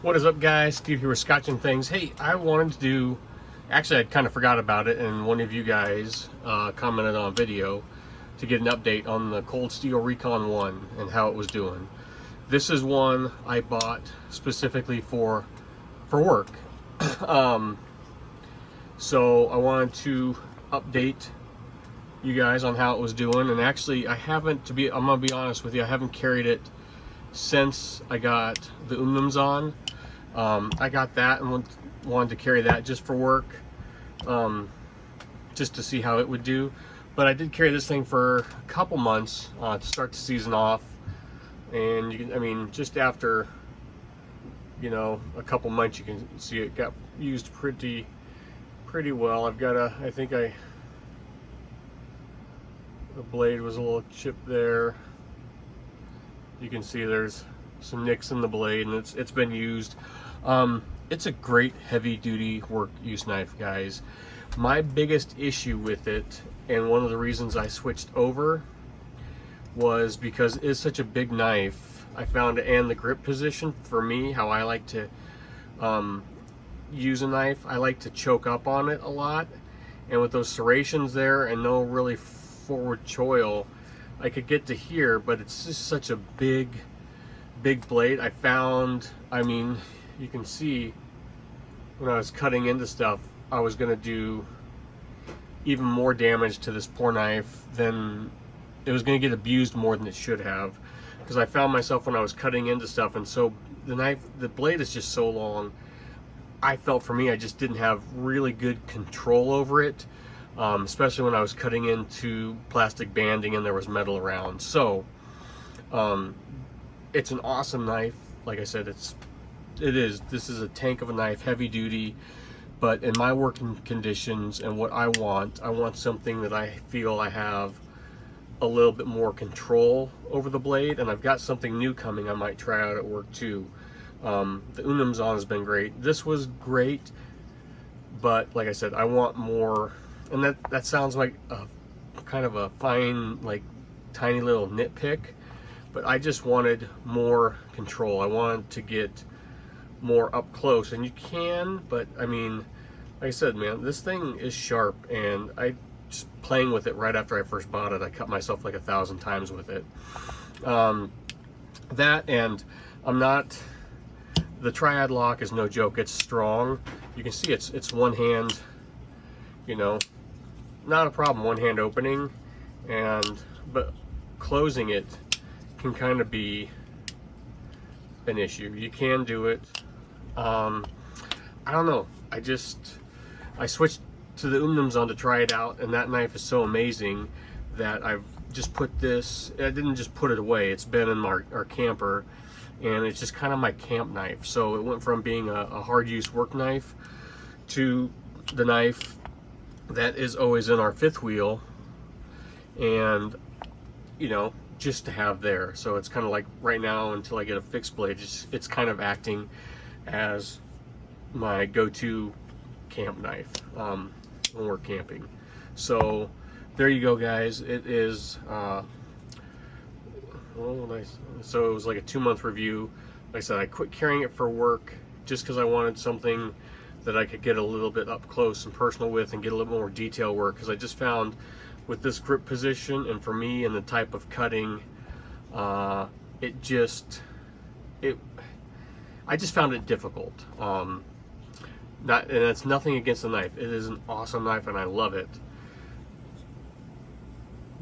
What is up, guys? Steve here with Scotching Things. Hey, I wanted to do, actually I kind of forgot about it, and one of you guys commented on video to get an update on the Cold Steel Recon 1 and how it was doing. This is one I bought specifically for work. So I wanted to update you guys on how it was doing, and actually I'm gonna be honest with you, I haven't carried it since I got the Umnums on. I got that and wanted to carry that just for work, just to see how it would do. But I did carry this thing for a couple months to start the season off, and just after a couple months, you can see it got used pretty well. The blade was a little chipped there. You can see there's some nicks in the blade, and it's been used. It's a great heavy duty work use knife, guys. My biggest issue with it, and one of the reasons I switched over, was because it's such a big knife. I found it, and the grip position for me, how I like to use a knife, I like to choke up on it a lot, and with those serrations there and no really forward choil, I could get to here, but it's just such a big blade. I found, you can see when I was cutting into stuff, I was gonna do even more damage to this poor knife than it was gonna get abused more than it should have, because I found myself when I was cutting into stuff, and so the blade is just so long. I felt, for me, I just didn't have really good control over it, especially when I was cutting into plastic banding and there was metal around. So it's an awesome knife. Like I said, this is a tank of a knife, heavy duty, but in my working conditions and what I want something that I feel I have a little bit more control over the blade. And I've got something new coming I might try out at work too. The Unum's on has been great. This was great, but like I said, I want more. And that sounds like a kind of a fine, like tiny little nitpick, but I just wanted more control. I wanted to get more up close, and you can, but like I said, man, this thing is sharp, and I just playing with it right after I first bought it, I cut myself like 1,000 times with it. That, and the triad lock is no joke. It's strong. You can see it's one hand, not a problem, one hand opening, but closing it can kind of be an issue. You can do it. I don't know. I switched to the Umnums on to try it out, and that knife is so amazing that I've just put this, I didn't just put it away, it's been in our camper, and it's just kind of my camp knife. So it went from being a hard use work knife to the knife that is always in our fifth wheel, and just to have there. So it's kind of like right now, until I get a fixed blade, it's kind of acting as my go-to camp knife when we're camping. So there you go, guys. It is so it was like a 2-month review. Like I said, I quit carrying it for work just because I wanted something that I could get a little bit up close and personal with, and get a little more detail work, because I just found with this grip position, and for me, and the type of cutting, I just found it difficult. And it's nothing against the knife. It is an awesome knife, and I love it.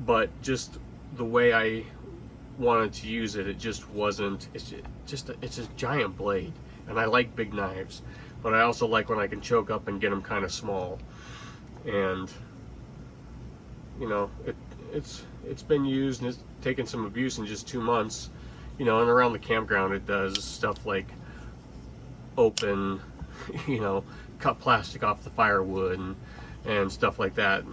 But just the way I wanted to use it, it just wasn't. It's a giant blade, and I like big knives, but I also like when I can choke up and get them kind of small. And it's been used, and it's taken some abuse in just 2 months. And around the campground, it does stuff like open, cut plastic off the firewood and stuff like that.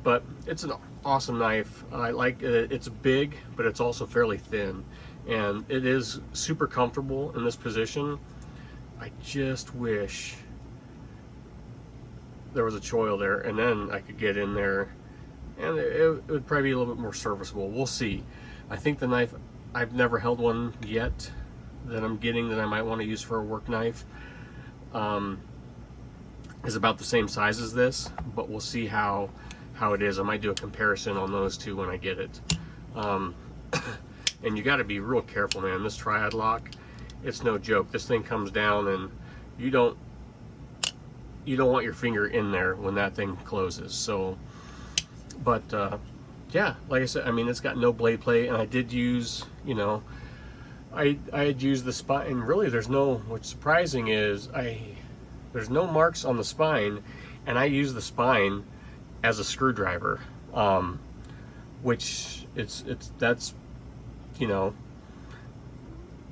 But it's an awesome knife. I like it. It's big, but it's also fairly thin, and it is super comfortable in this position. I just wish there was a choil there, and then I could get in there, and it would probably be a little bit more serviceable. We'll see. I think the knife, I've never held one yet that I'm getting that I might want to use for a work knife is about the same size as this, but we'll see how it is. I might do a comparison on those two when I get it. And you got to be real careful, man. This triad lock, it's no joke. This thing comes down and you don't want your finger in there when that thing closes. So, but yeah, like I said, I mean, it's got no blade plate, and I did use, you know, I had used the spine, and really there's no, what's surprising is there's no marks on the spine, and I use the spine as a screwdriver, which that's, you know,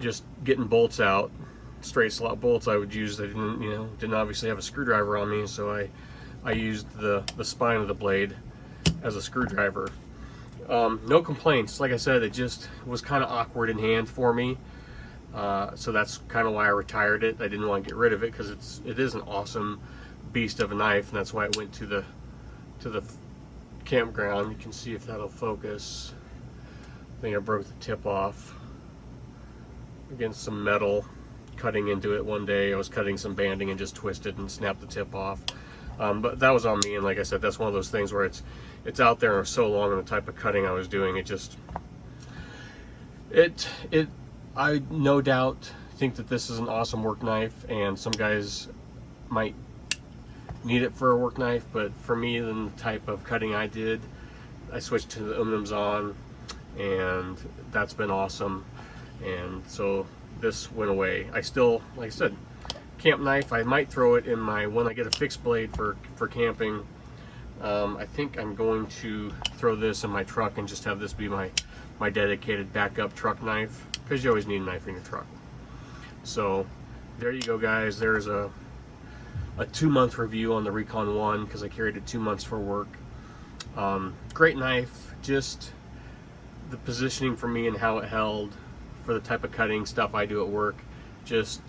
just getting bolts out, straight slot bolts I would use. I didn't obviously have a screwdriver on me, so I used the spine of the blade as a screwdriver. No complaints. Like I said, it just was kind of awkward in hand for me, so that's kind of why I retired it. I didn't want to get rid of it because it is an awesome beast of a knife, and that's why it went to the campground. You can see if that'll focus. I think I broke the tip off against some metal, cutting into it one day. I was cutting some banding and just twisted and snapped the tip off. But that was on me, and like I said, that's one of those things where it's out there so long in the type of cutting I was doing. I no doubt think that this is an awesome work knife, and some guys might need it for a work knife, but for me, the type of cutting I did, I switched to the aluminums on, and that's been awesome. And so this went away. I still, like I said, camp knife, I might throw it in when I get a fixed blade for camping. I think I'm going to throw this in my truck and just have this be my dedicated backup truck knife, because you always need a knife in your truck. So there you go, guys. There's a 2-month review on the Recon 1, because I carried it 2 months for work. Great knife, just the positioning for me and how it held for the type of cutting stuff I do at work, it just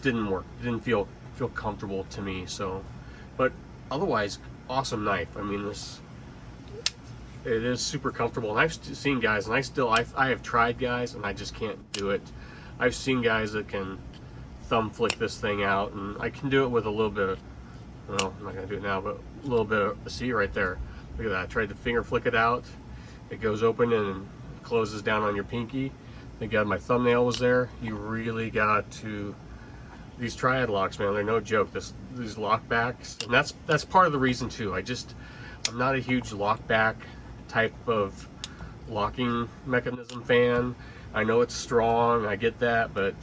didn't work. It didn't feel comfortable to me. So, but otherwise, awesome knife. I mean, it is super comfortable, and I've seen guys, and I have tried guys, and I just can't do it. I've seen guys that can thumb flick this thing out, and I can do it with a little bit of, well, I'm not gonna do it now, but a little bit of, see right there, look at that. I tried to finger flick it out, it goes open and closes down on your pinky. Thank God my thumbnail was there. You really got to, these triad locks, man, they're no joke. These lockbacks, and that's part of the reason too. I'm not a huge lockback type of locking mechanism fan. I know it's strong, I get that, but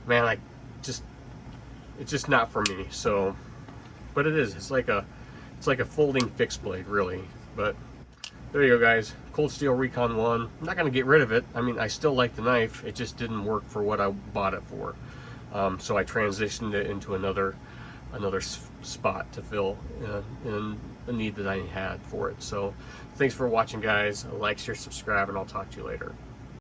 man, it's just not for me. So, but it is. It's like a folding fixed blade, really. But there you go, guys. Cold Steel Recon 1. I'm not going to get rid of it. I mean, I still like the knife. It just didn't work for what I bought it for. So I transitioned it into another spot to fill in a need that I had for it. So thanks for watching, guys. Like, share, subscribe, and I'll talk to you later.